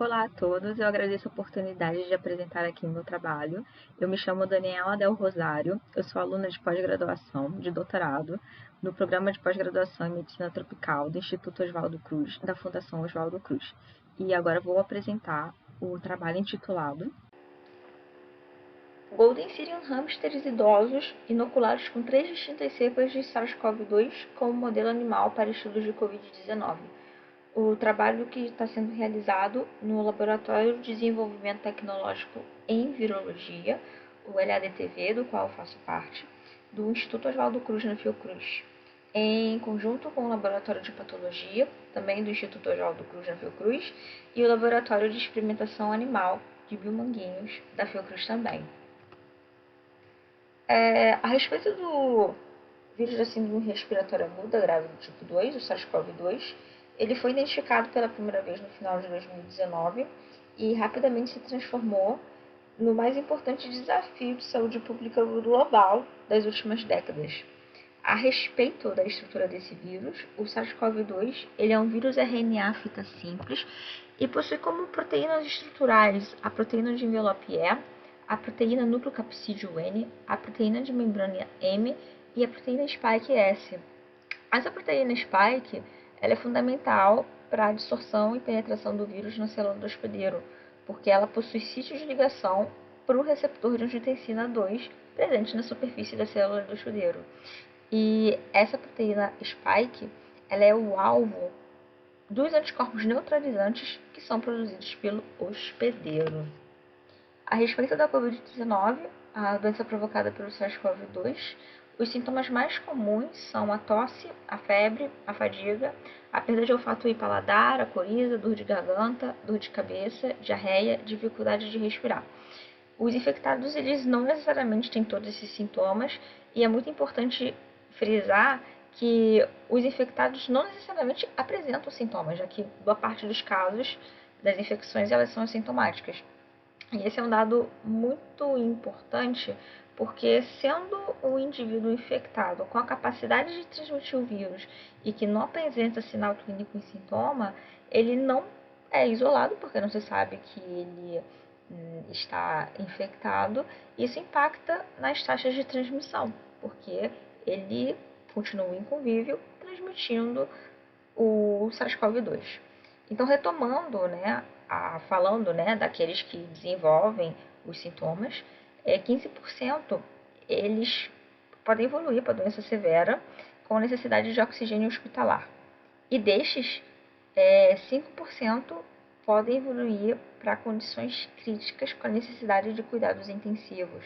Olá a todos, eu agradeço a oportunidade de apresentar aqui meu trabalho. Eu me chamo Daniela Del Rosário, eu sou aluna de pós-graduação, de doutorado, no programa de pós-graduação em Medicina Tropical do Instituto Oswaldo Cruz, da Fundação Oswaldo Cruz. E agora vou apresentar o trabalho intitulado Golden Syrian Hamsters idosos inoculados com 3 distintas cepas de SARS-CoV-2 como modelo animal para estudos de Covid-19. O trabalho que está sendo realizado no Laboratório de Desenvolvimento Tecnológico em Virologia, o LADTV, do qual eu faço parte, do Instituto Oswaldo Cruz na Fiocruz, em conjunto com o Laboratório de Patologia, também do Instituto Oswaldo Cruz na Fiocruz, e o Laboratório de Experimentação Animal de Bilmanguinhos, da Fiocruz também. A respeito do vírus da síndrome respiratória aguda grave do tipo 2, o SARS-CoV-2, ele foi identificado pela primeira vez no final de 2019 e rapidamente se transformou no mais importante desafio de saúde pública global das últimas décadas. A respeito da estrutura desse vírus, o SARS-CoV-2 ele é um vírus RNA fita simples e possui como proteínas estruturais a proteína de envelope E, a proteína núcleo capsídeo N, a proteína de membrana M e a proteína spike S. Essa proteína spike ela é fundamental para a absorção e penetração do vírus na célula do hospedeiro, porque ela possui sítio de ligação para o receptor de angiotensina 2 presente na superfície da célula do hospedeiro. E essa proteína spike ela é o alvo dos anticorpos neutralizantes que são produzidos pelo hospedeiro. A respeito da Covid-19, a doença provocada pelo SARS-CoV-2, os sintomas mais comuns são a tosse, a febre, a fadiga, a perda de olfato e paladar, a coriza, dor de garganta, dor de cabeça, diarreia, dificuldade de respirar. Os infectados eles não necessariamente têm todos esses sintomas e é muito importante frisar que os infectados não necessariamente apresentam sintomas, já que boa parte dos casos das infecções elas são assintomáticas. E esse é um dado muito importante, porque sendo um indivíduo infectado com a capacidade de transmitir o vírus e que não apresenta sinal clínico e sintoma, ele não é isolado, porque não se sabe que ele está infectado. Isso impacta nas taxas de transmissão, porque ele continua inconvível transmitindo o SARS-CoV-2. Então, retomando, falando daqueles que desenvolvem os sintomas, 15% eles podem evoluir para doença severa com necessidade de oxigênio hospitalar. E destes, 5% podem evoluir para condições críticas com a necessidade de cuidados intensivos,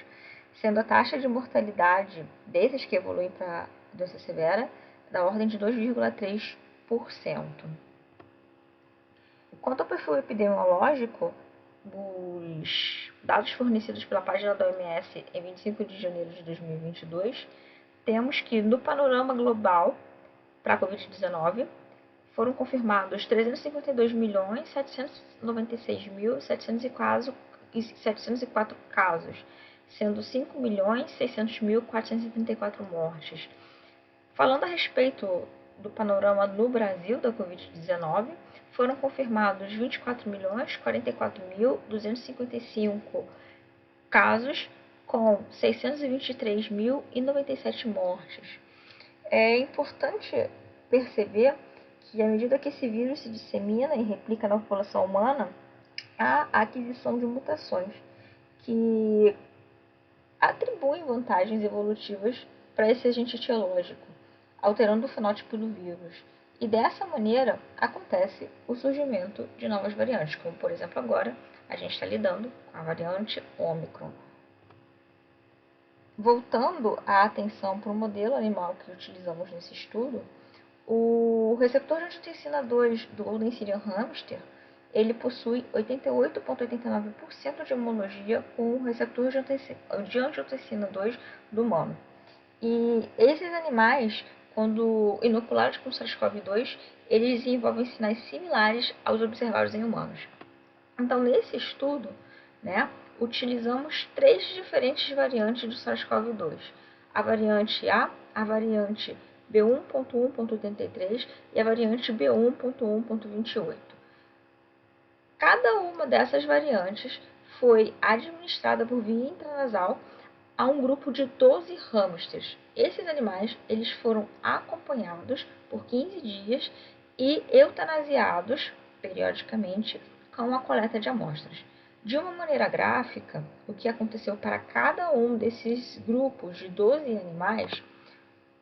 sendo a taxa de mortalidade desses que evoluem para doença severa da ordem de 2,3%. Quanto ao perfil epidemiológico, os dados fornecidos pela página da OMS em 25 de janeiro de 2022, temos que no panorama global para a Covid-19 foram confirmados 352.796.704 casos, sendo 5.600.434 mortes. Falando a respeito do panorama no Brasil da Covid-19, foram confirmados 24.044.255 casos, com 623.097 mortes. É importante perceber que, à medida que esse vírus se dissemina e replica na população humana, há a aquisição de mutações que atribuem vantagens evolutivas para esse agente etiológico, alterando o fenótipo do vírus. E dessa maneira acontece o surgimento de novas variantes, como por exemplo agora a gente está lidando com a variante Ômicron. Voltando a atenção para o modelo animal que utilizamos nesse estudo, o receptor de angiotensina 2 do Golden Syrian Hamster ele possui 88,89% de homologia com o receptor de angiotensina 2 do humano. E esses animais, quando inoculados com SARS-CoV-2, eles desenvolvem sinais similares aos observados em humanos. Então, nesse estudo, utilizamos 3 diferentes variantes do SARS-CoV-2. A variante a variante B1.1.83 e a variante B1.1.28. Cada uma dessas variantes foi administrada por via intranasal a um grupo de 12 hamsters. Esses animais eles foram acompanhados por 15 dias e eutanasiados periodicamente com a coleta de amostras. De uma maneira gráfica, o que aconteceu para cada um desses grupos de 12 animais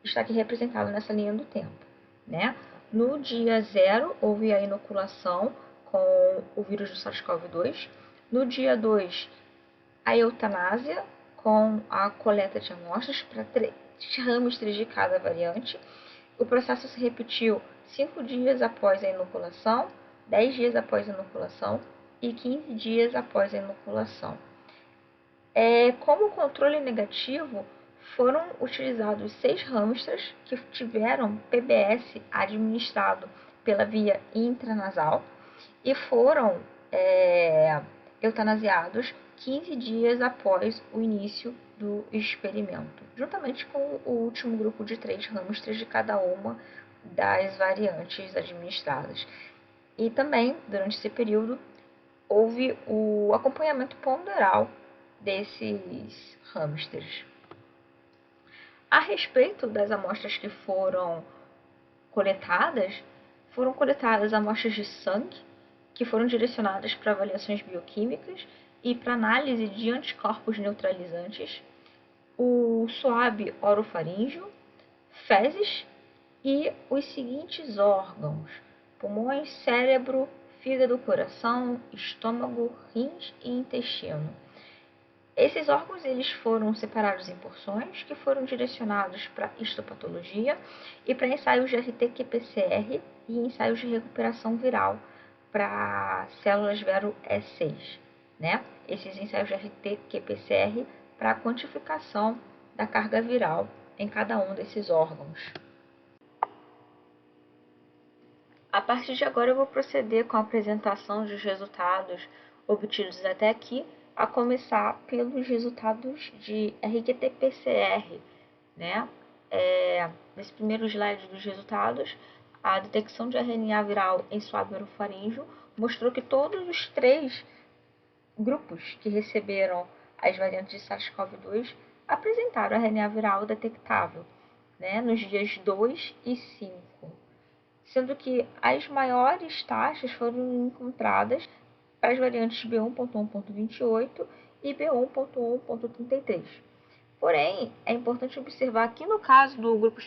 está aqui representado nessa linha do tempo, né? No dia 0, houve a inoculação com o vírus do SARS-CoV-2. No dia 2, a eutanásia com a coleta de amostras para 3 hamsters de cada variante. O processo se repetiu 5 dias após a inoculação, 10 dias após a inoculação e 15 dias após a inoculação. Como controle negativo, foram utilizados 6 hamsters que tiveram PBS administrado pela via intranasal e foram eutanasiados 15 dias após o início do experimento, juntamente com o último grupo de 3 hamsters de cada uma das variantes administradas. E também, durante esse período, houve o acompanhamento ponderal desses hamsters. A respeito das amostras que foram coletadas amostras de sangue, que foram direcionadas para avaliações bioquímicas e para análise de anticorpos neutralizantes, o suave orofaríngeo, fezes e os seguintes órgãos: pulmões, cérebro, fígado, coração, estômago, rins e intestino. Esses órgãos eles foram separados em porções que foram direcionados para histopatologia e para ensaios de RT-qPCR e ensaios de recuperação viral para células vero E6, né? Esses ensaios de RT-qPCR para a quantificação da carga viral em cada um desses órgãos. A partir de agora eu vou proceder com a apresentação dos resultados obtidos até aqui, a começar pelos resultados de RT-PCR, né? Nesse primeiro slide dos resultados, a detecção de RNA viral em suave orofaríngeo mostrou que todos os 3 grupos que receberam as variantes de SARS-CoV-2 apresentaram RNA viral detectável, né, nos dias 2 e 5, sendo que as maiores taxas foram encontradas para as variantes B1.1.28 e B1.1.33. Porém, é importante observar que no caso do grupo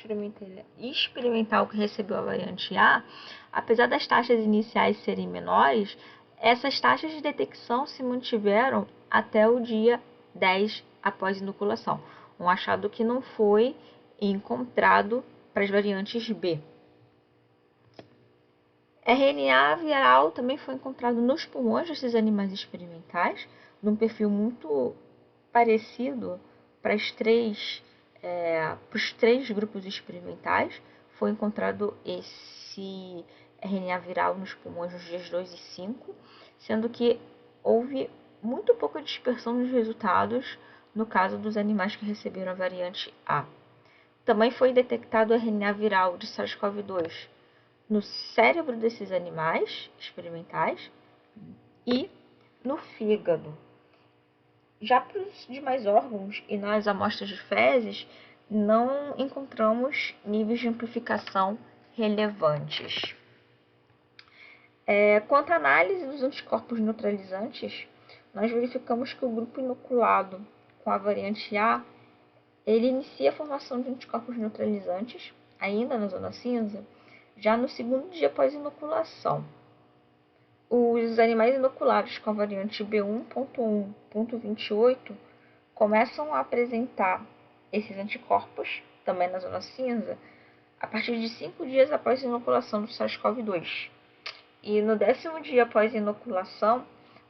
experimental que recebeu a variante A, apesar das taxas iniciais serem menores, essas taxas de detecção se mantiveram até o dia 10 após inoculação, um achado que não foi encontrado para as variantes B. RNA viral também foi encontrado nos pulmões desses animais experimentais, num perfil muito parecido para os 3 grupos experimentais. Foi encontrado esse RNA viral nos pulmões nos dias 2 e 5, sendo que houve muito pouca dispersão nos resultados no caso dos animais que receberam a variante A. Também foi detectado RNA viral de SARS-CoV-2 no cérebro desses animais experimentais e no fígado. Já para os demais órgãos e nas amostras de fezes, não encontramos níveis de amplificação relevantes. Quanto à análise dos anticorpos neutralizantes, nós verificamos que o grupo inoculado com a variante A, ele inicia a formação de anticorpos neutralizantes, ainda na zona cinza, já no segundo dia após inoculação. Os animais inoculados com a variante B1.1.28 começam a apresentar esses anticorpos, também na zona cinza, a partir de 5 dias após a inoculação do SARS-CoV-2. E no 10º dia após a inoculação,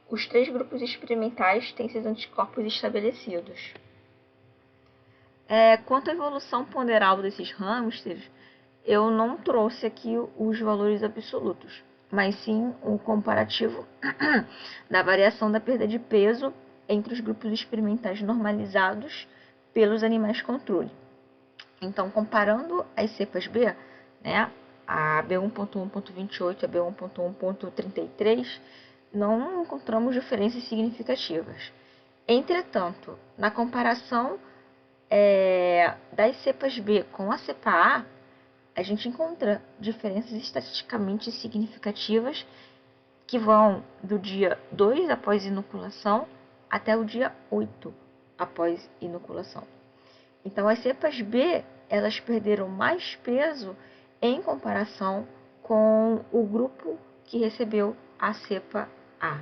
os 3 grupos experimentais têm esses anticorpos estabelecidos. Quanto à evolução ponderal desses hamsters, eu não trouxe aqui os valores absolutos, mas sim o comparativo da variação da perda de peso entre os grupos experimentais normalizados pelos animais controle. Então, comparando as cepas B, né, a B1.1.28 e a B1.1.33, não encontramos diferenças significativas. Entretanto, na comparação das cepas B com a cepa A gente encontra diferenças estatisticamente significativas que vão do dia 2 após inoculação até o dia 8 após inoculação. Então, as cepas B, elas perderam mais peso em comparação com o grupo que recebeu a cepa A.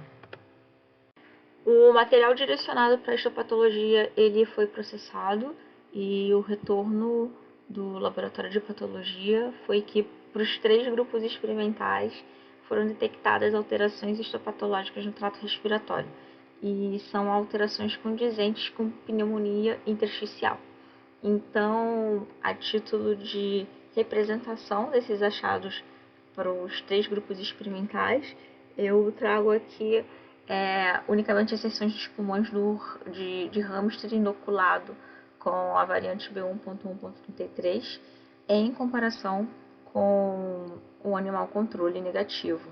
O material direcionado para a histopatologia, ele foi processado e o retorno do laboratório de patologia foi que para os 3 grupos experimentais foram detectadas alterações histopatológicas no trato respiratório e são alterações condizentes com pneumonia intersticial. Então, a título de representação desses achados para os 3 grupos experimentais, eu trago aqui unicamente as seções dos pulmões de hamster inoculado com a variante B1.1.33 em comparação com o animal controle negativo.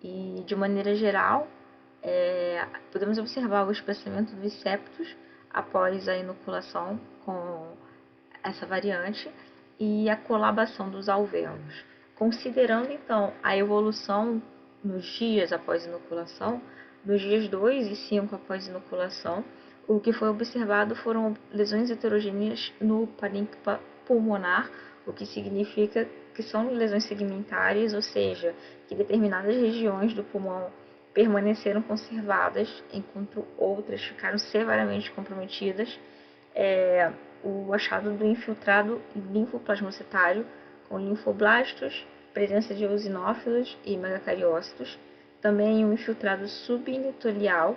E, de maneira geral, podemos observar o espessamento dos septos após a inoculação com essa variante e a colabação dos alvéolos. Considerando, então, a evolução nos dias após inoculação, nos dias 2 e 5 após inoculação, o que foi observado foram lesões heterogêneas no parênquima pulmonar, o que significa que são lesões segmentares, ou seja, que determinadas regiões do pulmão permaneceram conservadas, enquanto outras ficaram severamente comprometidas. O achado do infiltrado linfoplasmocitário com linfoblastos, presença de eosinófilos e megacariócitos, também o infiltrado subinitolial,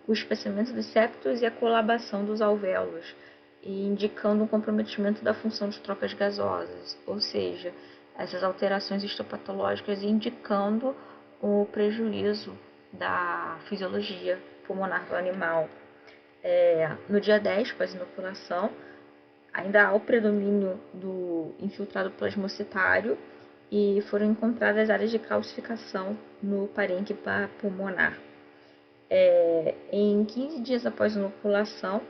o espessamento dos septos e a colabação dos alvéolos, indicando um comprometimento da função de trocas gasosas, ou seja, essas alterações histopatológicas indicando o prejuízo da fisiologia pulmonar do animal. No dia 10, após inoculação, ainda há o predomínio do infiltrado plasmocitário e foram encontradas áreas de calcificação no parênquima pulmonar. Em 15 dias após a inoculação,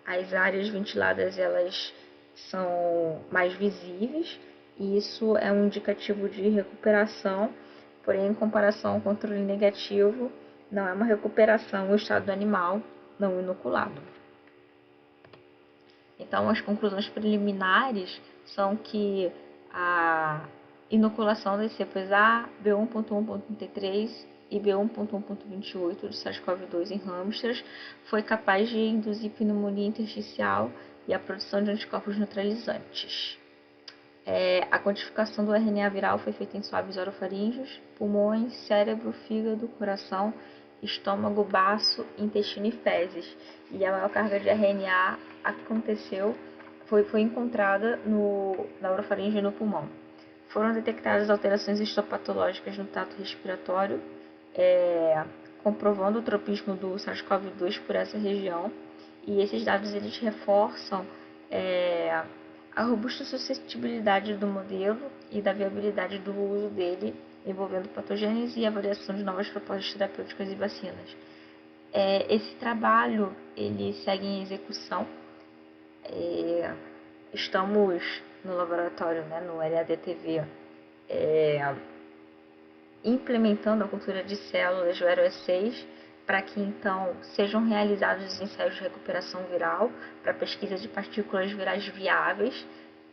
as áreas ventiladas elas são mais visíveis e isso é um indicativo de recuperação, porém, em comparação ao controle negativo, não é uma recuperação no estado do animal não inoculado. Então, as conclusões preliminares são que a inoculação das cepas A, B1.1.33 e B1.1.28 do SARS-CoV-2 em hamsters foi capaz de induzir pneumonia intersticial e a produção de anticorpos neutralizantes. A quantificação do RNA viral foi feita em swabs orofaríngeos, pulmões, cérebro, fígado, coração, estômago, baço, intestino e fezes. E a maior carga de RNA foi encontrada na orofaringe e no pulmão. Foram detectadas alterações histopatológicas no trato respiratório, comprovando o tropismo do SARS-CoV-2 por essa região. E esses dados eles reforçam a robusta suscetibilidade do modelo e da viabilidade do uso dele, envolvendo patogênese e avaliação de novas propostas terapêuticas e vacinas. Esse trabalho ele segue em execução. Estamos no laboratório, no LADTV, implementando a cultura de células do HeroE6 para que então sejam realizados os ensaios de recuperação viral para pesquisa de partículas virais viáveis.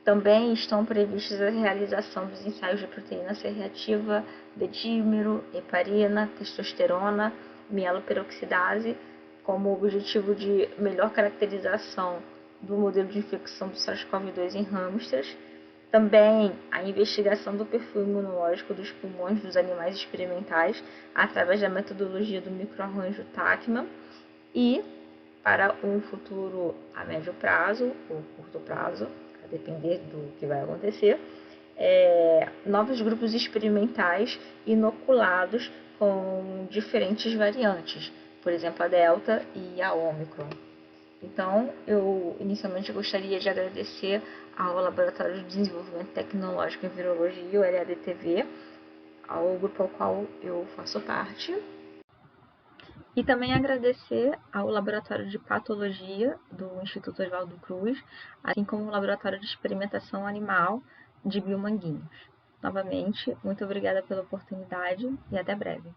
Também estão previstas a realização dos ensaios de proteína C reativa, dedímero, heparina, testosterona, mieloperoxidase, como objetivo de melhor caracterização do modelo de infecção do SARS-CoV-2 em hamsters. Também a investigação do perfil imunológico dos pulmões dos animais experimentais através da metodologia do microarranjo Tachman e, para um futuro a médio prazo ou curto prazo, a depender do que vai acontecer, novos grupos experimentais inoculados com diferentes variantes, por exemplo, a Delta e a Omicron. Então, eu inicialmente gostaria de agradecer ao Laboratório de Desenvolvimento Tecnológico em Virologia, o LADTV, ao grupo ao qual eu faço parte. E também agradecer ao Laboratório de Patologia do Instituto Oswaldo Cruz, assim como o Laboratório de Experimentação Animal de Biomanguinhos. Novamente, muito obrigada pela oportunidade e até breve.